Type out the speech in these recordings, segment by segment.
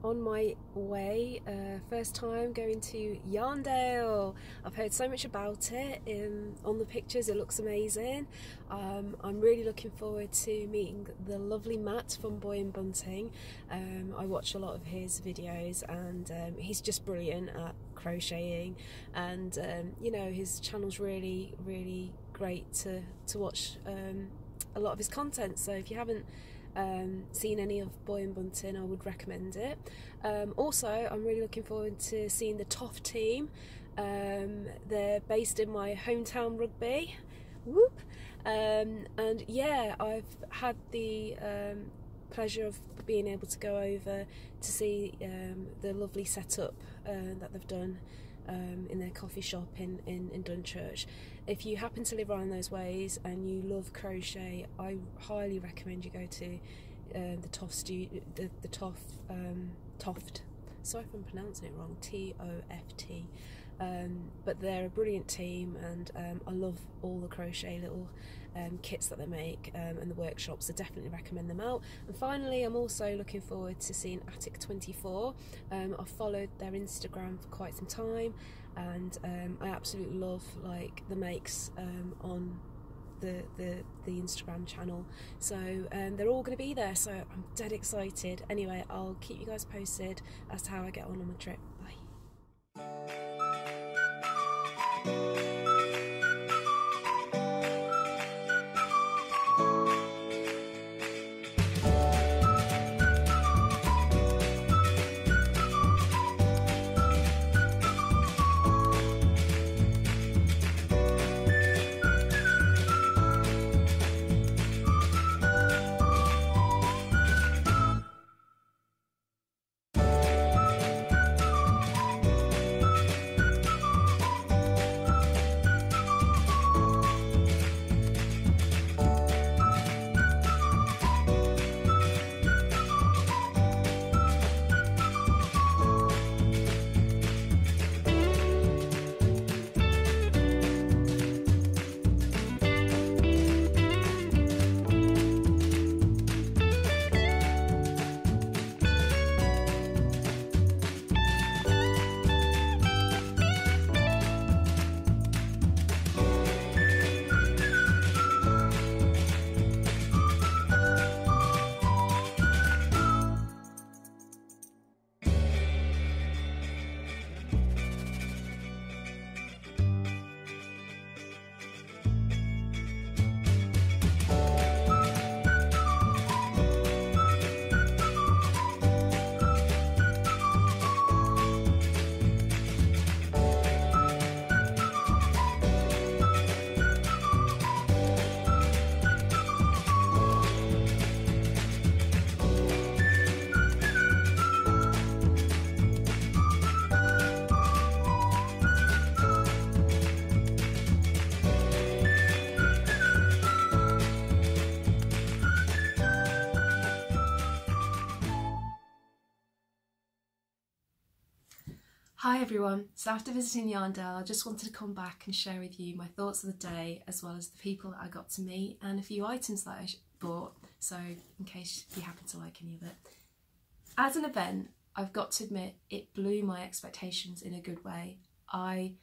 on my way, first time going to Yarndale. I've heard so much about it on the pictures, it looks amazing. I'm really looking forward to meeting the lovely Matt from Boy and Bunting. I watch a lot of his videos and he's just brilliant at crocheting, and you know, his channel's really great to watch a lot of his content. So if you haven't seen any of Boy and Bunting, I would recommend it. Also, I'm really looking forward to seeing the TOFT team. They're based in my hometown, Rugby. Whoop! And yeah, I've had the pleasure of being able to go over to see the lovely setup that they've done in their coffee shop in Dunchurch. If you happen to live around those ways and you love crochet, I highly recommend you go to the TOFT. Sorry if I'm pronouncing it wrong, TOFT. But they're a brilliant team, and I love all the crochet little kits that they make, and the workshops, so definitely recommend them out. And finally, I'm also looking forward to seeing Attic 24. I've followed their Instagram for quite some time, and I absolutely love like the makes on the Instagram channel, so they're all going to be there, so I'm dead excited. Anyway, I'll keep you guys posted as to how I get on my trip. Bye. Hi everyone, so after visiting Yarndale, I just wanted to come back and share with you my thoughts of the day, as well as the people that I got to meet and a few items that I bought, so in case you happen to like any of it. As an event, I've got to admit it blew my expectations in a good way. I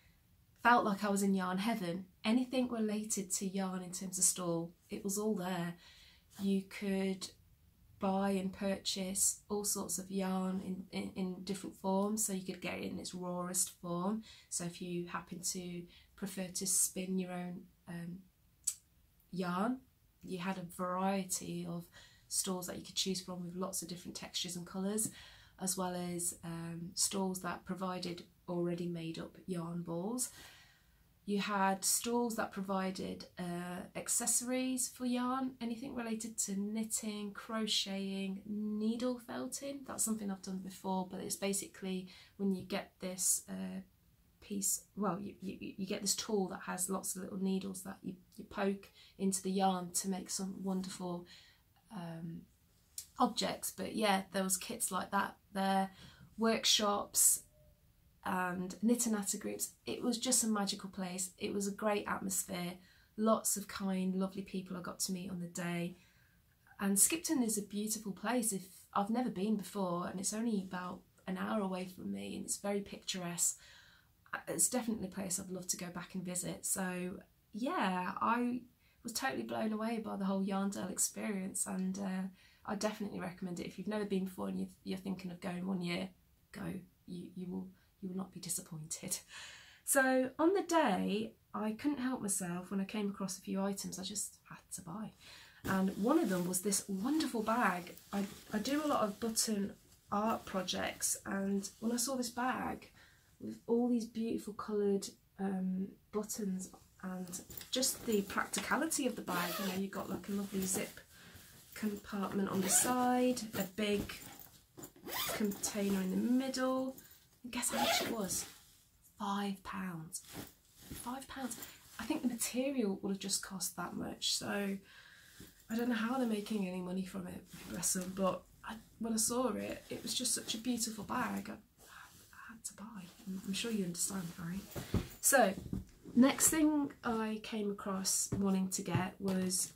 felt like I was in yarn heaven. Anything related to yarn in terms of stall, it was all there. You could buy and purchase all sorts of yarn in different forms, so you could get it in its rawest form. So if you happen to prefer to spin your own yarn, you had a variety of stalls that you could choose from with lots of different textures and colours, as well as stalls that provided already made up yarn balls. You had stalls that provided accessories for yarn, anything related to knitting, crocheting, needle felting. That's something I've done before, but it's basically when you get this piece, well, you get this tool that has lots of little needles that you poke into the yarn to make some wonderful objects. But yeah, there was kits like that there, workshops and knit and natter groups. It was just a magical place. It was a great atmosphere, lots of kind, lovely people I got to meet on the day. And Skipton is a beautiful place. If I've never been before, and it's only about an hour away from me, and it's very picturesque. It's definitely a place I'd love to go back and visit. So yeah, I was totally blown away by the whole Yarndale experience, and I definitely recommend it. If you've never been before and you're thinking of going one year, go. You will not be disappointed. So on the day, I couldn't help myself when I came across a few items I just had to buy. And one of them was this wonderful bag. I do a lot of button art projects, and when I saw this bag with all these beautiful coloured buttons, and just the practicality of the bag, you know, you've got like a lovely zip compartment on the side, a big container in the middle, and guess how much it was? £5. £5. I think the material would have just cost that much, so I don't know how they're making any money from it, bless them, but when I saw it, it was just such a beautiful bag. I had to buy. I'm sure you understand, right? So, next thing I came across wanting to get was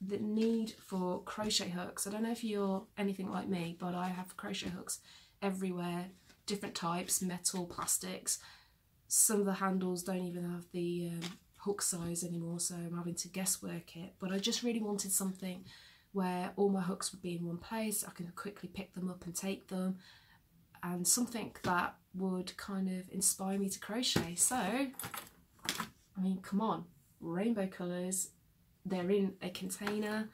the need for crochet hooks. I don't know if you're anything like me, but I have crochet hooks everywhere, different types, metal, plastics. Some of the handles don't even have the hook size anymore, so I'm having to guesswork it. But I just really wanted something where all my hooks would be in one place. I could quickly pick them up and take them, and something that would kind of inspire me to crochet. So, I mean, come on, rainbow colours. They're in a container.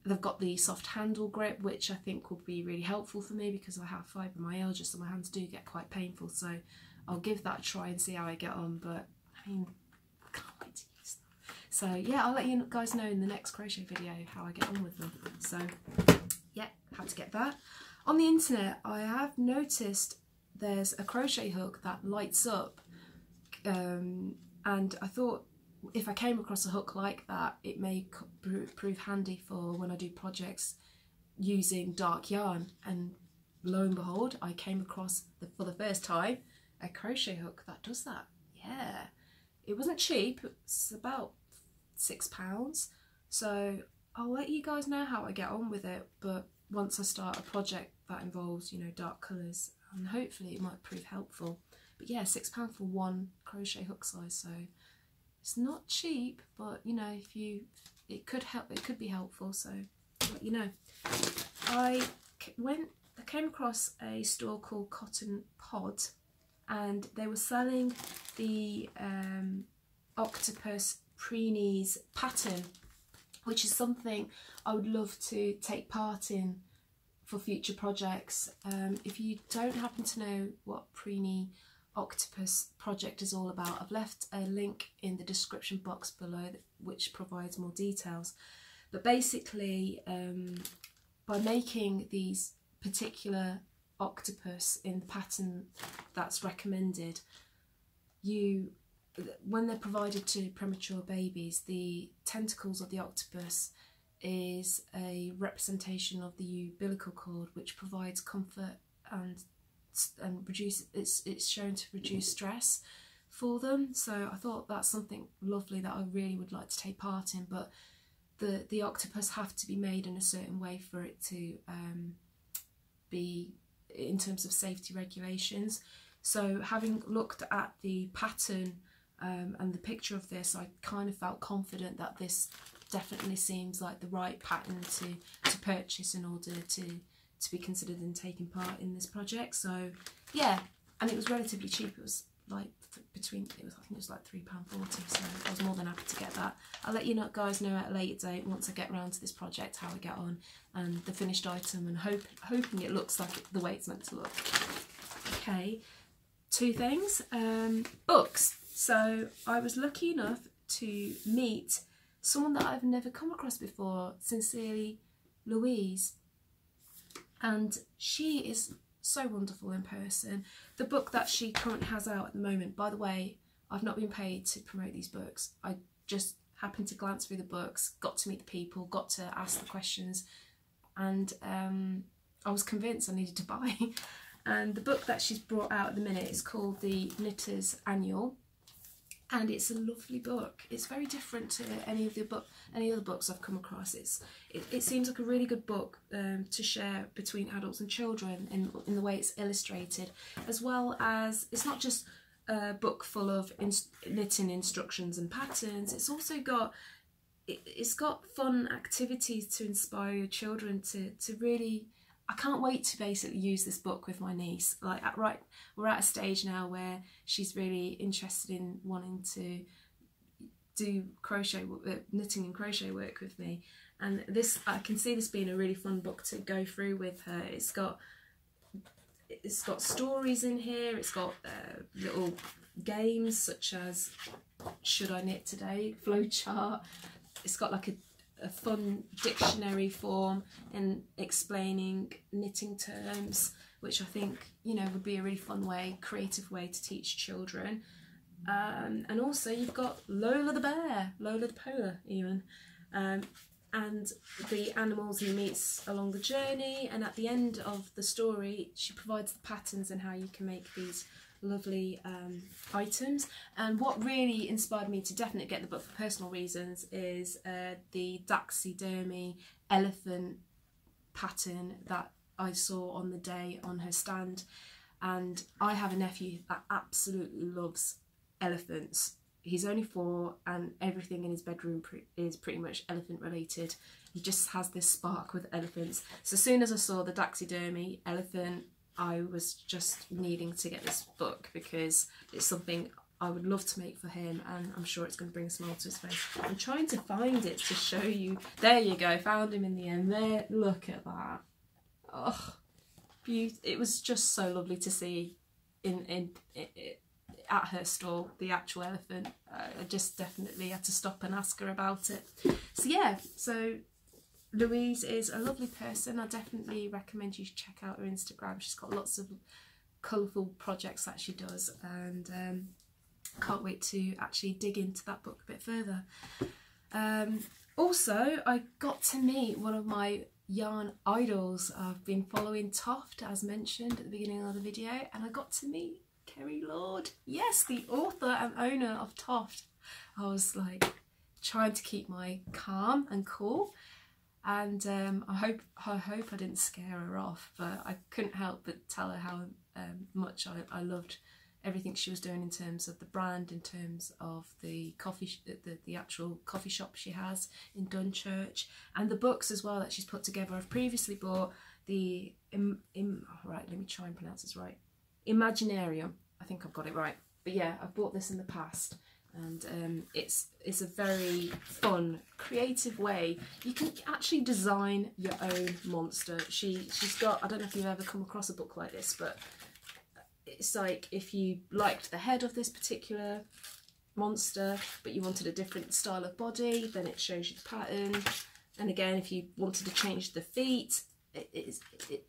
They've got the soft handle grip, which I think will be really helpful for me because I have fibromyalgia, so my hands do get quite painful. So I'll give that a try and see how I get on. But I mean, I can't wait to use them. So yeah, I'll let you guys know in the next crochet video how I get on with them. So yeah, had to get that. On the internet, I have noticed there's a crochet hook that lights up, and I thought if I came across a hook like that, it may prove handy for when I do projects using dark yarn. And lo and behold, I came across, for the first time, a crochet hook that does that. Yeah, it wasn't cheap, it's about £6. So I'll let you guys know how I get on with it, but once I start a project that involves, you know, dark colours, and hopefully it might prove helpful. But yeah, £6 for one crochet hook size, so it's not cheap, but you know, it could help, it could be helpful, so I'll let you know. I came across a store called Cotton Pod, and they were selling the Octopus Preenie's pattern, which is something I would love to take part in for future projects. If you don't happen to know what Preenie Octopus project is all about, I've left a link in the description box below which provides more details. But basically, by making these particular octopus in the pattern that's recommended, when they're provided to premature babies, the tentacles of the octopus is a representation of the umbilical cord, which provides comfort and it's shown to reduce stress for them. So I thought that's something lovely that I really would like to take part in, but the octopus have to be made in a certain way for it to be in terms of safety regulations. So having looked at the pattern and the picture of this, I kind of felt confident that this definitely seems like the right pattern to purchase in order to be considered in taking part in this project. So yeah, and it was relatively cheap. It was like I think it was like £3.40, so I was more than happy to get that. I'll let you guys know at a later date, once I get around to this project, how I get on and the finished item, and hoping it looks like the way it's meant to look. Okay, two things. Books. So I was lucky enough to meet someone that I've never come across before, Sincerely Louise, and she is so wonderful in person. The book that she currently has out at the moment, by the way, I've not been paid to promote these books. I just happened to glance through the books, got to meet the people, got to ask the questions, and I was convinced I needed to buy. And the book that she's brought out at the minute is called The Knitter's Annual, and it's a lovely book. It's very different to any other books I've come across. It seems like a really good book to share between adults and children in the way it's illustrated, as well as it's not just a book full of knitting instructions and patterns. It's also got fun activities to inspire your children to really. I can't wait to basically use this book with my niece. Like, we're at a stage now where she's really interested in wanting to do knitting and crochet work with me, and I can see this being a really fun book to go through with her. It's got stories in here. It's got little games such as Should I Knit Today? Flowchart. It's got like a fun dictionary form and explaining knitting terms, which I think, you know, would be a really fun way, creative way to teach children. And also you've got Lola the bear, Lola the polar even, and the animals and meets along the journey, and at the end of the story she provides the patterns and how you can make these lovely items. And what really inspired me to definitely get the book for personal reasons is the taxidermy elephant pattern that I saw on the day on her stand. And I have a nephew that absolutely loves elephants. He's only 4 and everything in his bedroom is pretty much elephant related. He just has this spark with elephants. So as soon as I saw the taxidermy elephant, I was just needing to get this book because it's something I would love to make for him, and I'm sure it's going to bring a smile to his face. I'm trying to find it to show you. There you go, found him in the end. There, look at that. Oh, it was just so lovely to see at her stall, the actual elephant. I just definitely had to stop and ask her about it. So yeah, so Louise is a lovely person. I definitely recommend you check out her Instagram. She's got lots of colourful projects that she does, and can't wait to actually dig into that book a bit further. Also, I got to meet one of my yarn idols. I've been following TOFT, as mentioned at the beginning of the video, and I got to meet Kerry Lord. Yes, the author and owner of TOFT. I was like trying to keep my calm and cool, and I hope I didn't scare her off, but I couldn't help but tell her how much I loved everything she was doing in terms of the brand, in terms of the the actual coffee shop she has in Dunchurch, and the books as well that she's put together. I've previously bought the right, let me try and pronounce this right, Imaginarium. I think I've got it right, but yeah, I've bought this in the past, and it's a very fun, creative way. You can actually design your own monster. She's got, I don't know if you've ever come across a book like this, but it's like if you liked the head of this particular monster but you wanted a different style of body, then it shows you the pattern. And again, if you wanted to change the feet,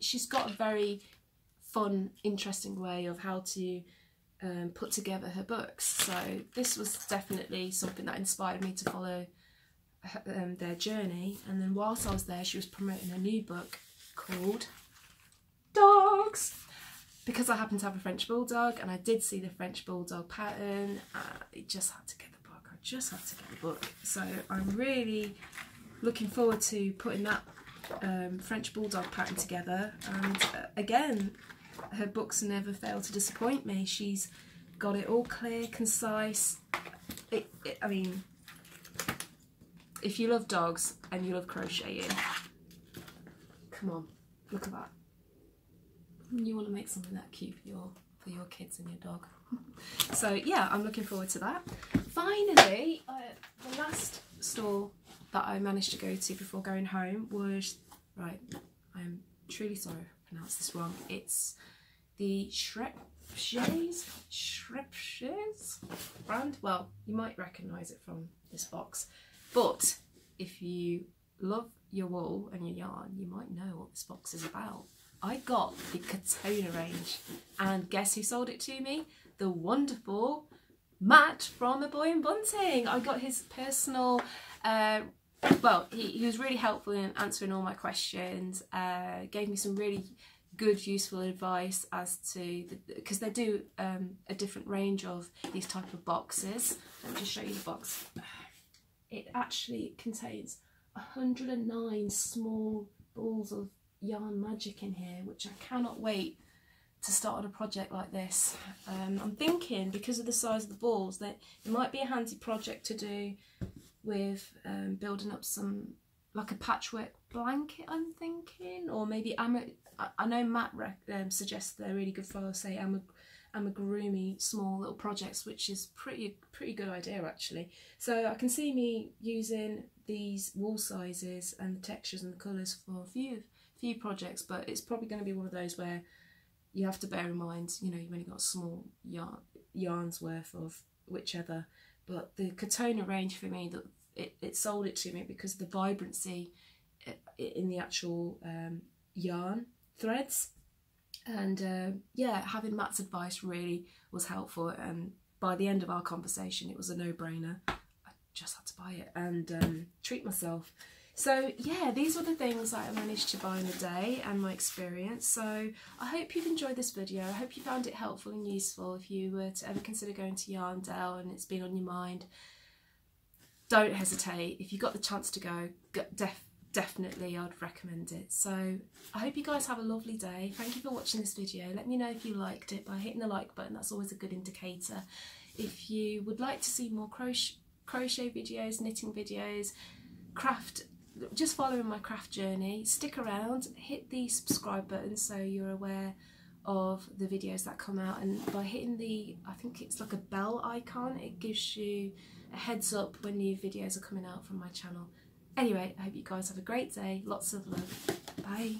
she's got a very fun, interesting way of how to put together her books. So this was definitely something that inspired me to follow their journey. And then whilst I was there, she was promoting a new book called Dogs, because I happen to have a French Bulldog and I did see the French Bulldog pattern. I just had to get the book. I just had to get the book. So I'm really looking forward to putting that French Bulldog pattern together. And again, her books never fail to disappoint me. She's got it all clear, concise. I mean, if you love dogs and you love crocheting, come on, look at that. You want to make something that cute for your kids and your dog. So yeah, I'm looking forward to that. Finally, the last store that I managed to go to before going home was, right, I'm truly sorry if I pronounced this wrong. It's the Shrepshes brand. Well, you might recognise it from this box, but if you love your wool and your yarn, you might know what this box is about. I got the Katona range, and guess who sold it to me? The wonderful Matt from A Boy and Bunting. I got his personal, well, he was really helpful in answering all my questions, gave me some really good useful advice as to because they do a different range of these type of boxes. Let me just show you the box. It actually contains 109 small balls of yarn magic in here, which I cannot wait to start on a project like this. I'm thinking, because of the size of the balls, that it might be a handy project to do with building up some, like a patchwork blanket, I'm thinking, or maybe I know Matt suggests they're really good for, say, amigurumi small little projects, which is pretty good idea actually. So I can see me using these wool sizes and the textures and the colours for a few projects, but it's probably going to be one of those where you have to bear in mind, you know, you've only got a small yarn's worth of whichever. But the Katona range for me, that it sold it to me because of the vibrancy in the actual yarn threads. And yeah, having Matt's advice really was helpful, and by the end of our conversation it was a no-brainer. I just had to buy it and treat myself. So yeah, these were the things that I managed to buy in a day and my experience. So I hope you've enjoyed this video. I hope you found it helpful and useful. If you were to ever consider going to Yarndale and it's been on your mind, don't hesitate. If you got the chance to go, definitely I'd recommend it. So I hope you guys have a lovely day. Thank you for watching this video. Let me know if you liked it by hitting the like button. That's always a good indicator. If you would like to see more crochet videos, knitting videos, craft, just following my craft journey, stick around, hit the subscribe button so you're aware of the videos that come out, and by hitting the, I think it's like a bell icon, it gives you a heads up when new videos are coming out from my channel. Anyway, I hope you guys have a great day. Lots of love. Bye.